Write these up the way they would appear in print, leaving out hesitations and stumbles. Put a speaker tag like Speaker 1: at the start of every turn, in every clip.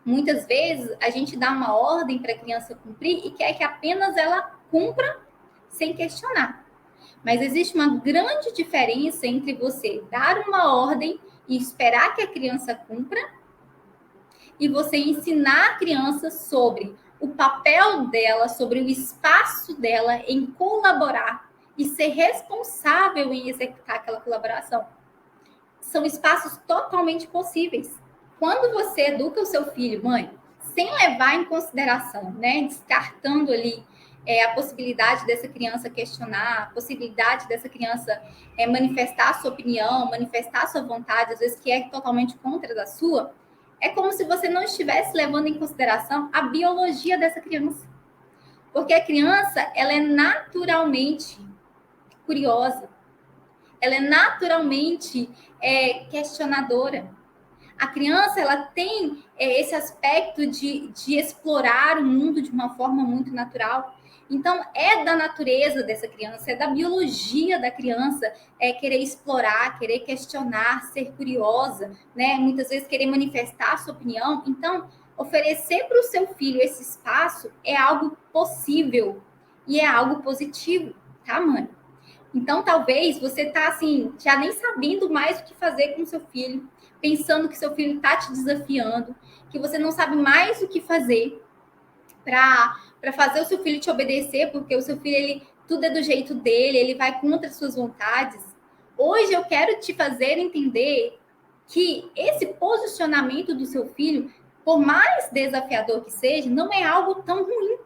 Speaker 1: Muitas vezes a gente dá uma ordem para a criança cumprir e quer que apenas ela cumpra sem questionar. Mas existe uma grande diferença entre você dar uma ordem e esperar que a criança cumpra e você ensinar a criança sobre o papel dela, sobre o espaço dela em colaborar e ser responsável em executar aquela colaboração. São espaços totalmente possíveis. Quando você educa o seu filho, mãe, sem levar em consideração, né, descartando ali a possibilidade dessa criança questionar, a possibilidade dessa criança manifestar a sua opinião, manifestar a sua vontade, às vezes que é totalmente contra da sua, é como se você não estivesse levando em consideração a biologia dessa criança. Porque a criança, ela é naturalmente curiosa, ela é naturalmente questionadora. A criança, ela tem esse aspecto de explorar o mundo de uma forma muito natural. Então, é da natureza dessa criança, é da biologia da criança querer explorar, querer questionar, ser curiosa, né? Muitas vezes querer manifestar a sua opinião. Então, oferecer para o seu filho esse espaço é algo possível e é algo positivo, tá, mãe? Então, talvez você tá assim, já nem sabendo mais o que fazer com o seu filho, pensando que seu filho tá te desafiando, que você não sabe mais o que fazer para fazer o seu filho te obedecer, porque o seu filho, ele tudo é do jeito dele, ele vai contra as suas vontades. Hoje eu quero te fazer entender que esse posicionamento do seu filho, por mais desafiador que seja, não é algo tão ruim.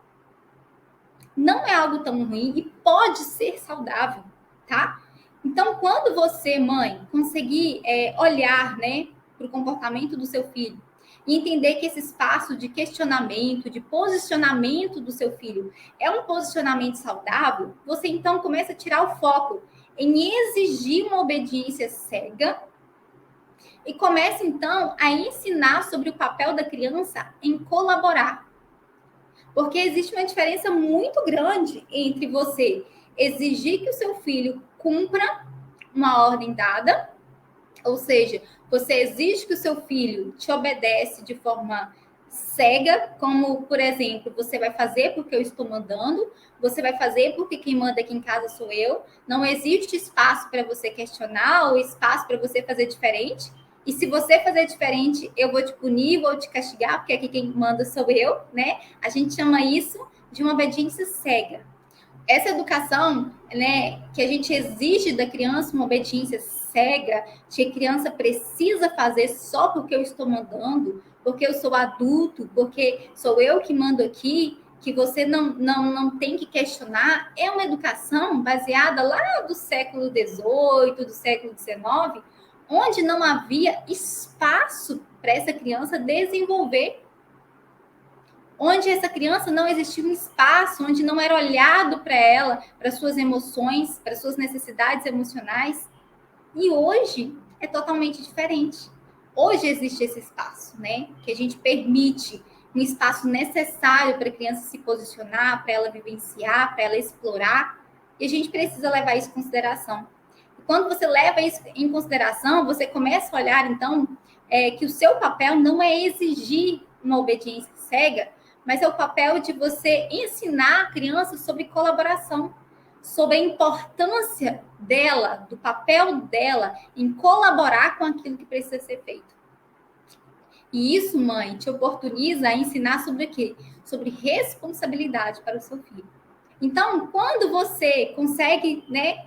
Speaker 1: Não é algo tão ruim e pode ser saudável, tá? Então, quando você, mãe, conseguir olhar, né, para o comportamento do seu filho e entender que esse espaço de questionamento, de posicionamento do seu filho é um posicionamento saudável, você então começa a tirar o foco em exigir uma obediência cega e começa então a ensinar sobre o papel da criança em colaborar. Porque existe uma diferença muito grande entre você exigir que o seu filho cumpra uma ordem dada, ou seja, você exige que o seu filho te obedece de forma cega, como, por exemplo, você vai fazer porque eu estou mandando, você vai fazer porque quem manda aqui em casa sou eu, não existe espaço para você questionar ou espaço para você fazer diferente. E se você fazer diferente, eu vou te punir, vou te castigar, porque aqui quem manda sou eu, né? A gente chama isso de uma obediência cega. Essa educação, né, que a gente exige da criança uma obediência cega, que a criança precisa fazer só porque eu estou mandando, porque eu sou adulto, porque sou eu que mando aqui, que você não tem que questionar, é uma educação baseada lá do século XVIII, do século XIX, onde não havia espaço para essa criança desenvolver, onde essa criança não existia um espaço, onde não era olhado para ela, para suas emoções, para suas necessidades emocionais. E hoje é totalmente diferente. Hoje existe esse espaço, né? Que a gente permite um espaço necessário para a criança se posicionar, para ela vivenciar, para ela explorar. E a gente precisa levar isso em consideração. E quando você leva isso em consideração, você começa a olhar, então, que o seu papel não é exigir uma obediência cega, mas é o papel de você ensinar a criança sobre colaboração, sobre a importância dela, do papel dela em colaborar com aquilo que precisa ser feito. E isso, mãe, te oportuniza a ensinar sobre o quê? Sobre responsabilidade para o seu filho. Então, quando você consegue, né,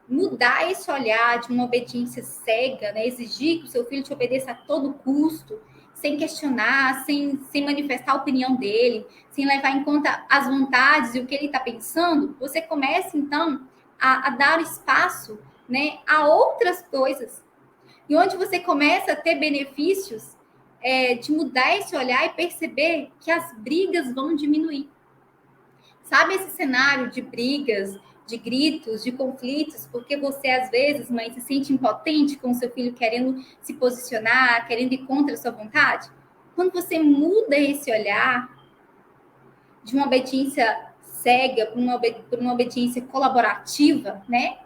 Speaker 1: mudar esse olhar de uma obediência cega, né, exigir que o seu filho te obedeça a todo custo, sem questionar, sem manifestar a opinião dele, sem levar em conta as vontades e o que ele está pensando, você começa, então, a dar espaço, né, a outras coisas. E onde você começa a ter benefícios de mudar esse olhar e perceber que as brigas vão diminuir. Sabe esse cenário de brigas, de gritos, de conflitos, porque você, às vezes, mãe, se sente impotente com o seu filho querendo se posicionar, querendo ir contra a sua vontade? Quando você muda esse olhar de uma obediência cega para uma obediência colaborativa, né?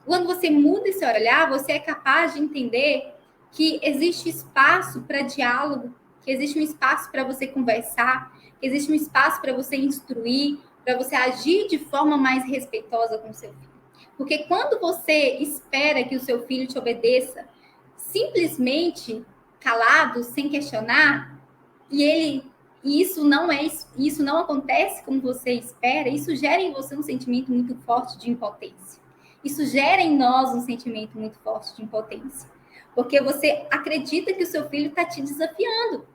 Speaker 1: Quando você muda esse olhar, você é capaz de entender que existe espaço para diálogo, que existe um espaço para você conversar, que existe um espaço para você instruir, para você agir de forma mais respeitosa com o seu filho. Porque quando você espera que o seu filho te obedeça, simplesmente calado, sem questionar, e isso não acontece como você espera, isso gera em você um sentimento muito forte de impotência. Isso gera em nós um sentimento muito forte de impotência. Porque você acredita que o seu filho está te desafiando.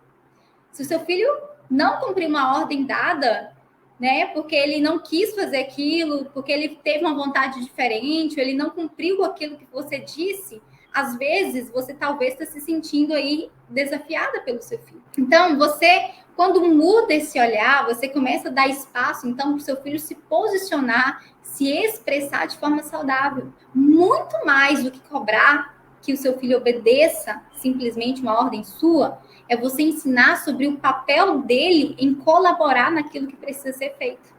Speaker 1: Se o seu filho não cumprir uma ordem dada, né, porque ele não quis fazer aquilo, porque ele teve uma vontade diferente, ou ele não cumpriu aquilo que você disse, às vezes você talvez está se sentindo aí desafiada pelo seu filho. Então, você, quando muda esse olhar, você começa a dar espaço, então, para o seu filho se posicionar, se expressar de forma saudável. Muito mais do que cobrar que o seu filho obedeça simplesmente uma ordem sua, é você ensinar sobre o papel dele em colaborar naquilo que precisa ser feito.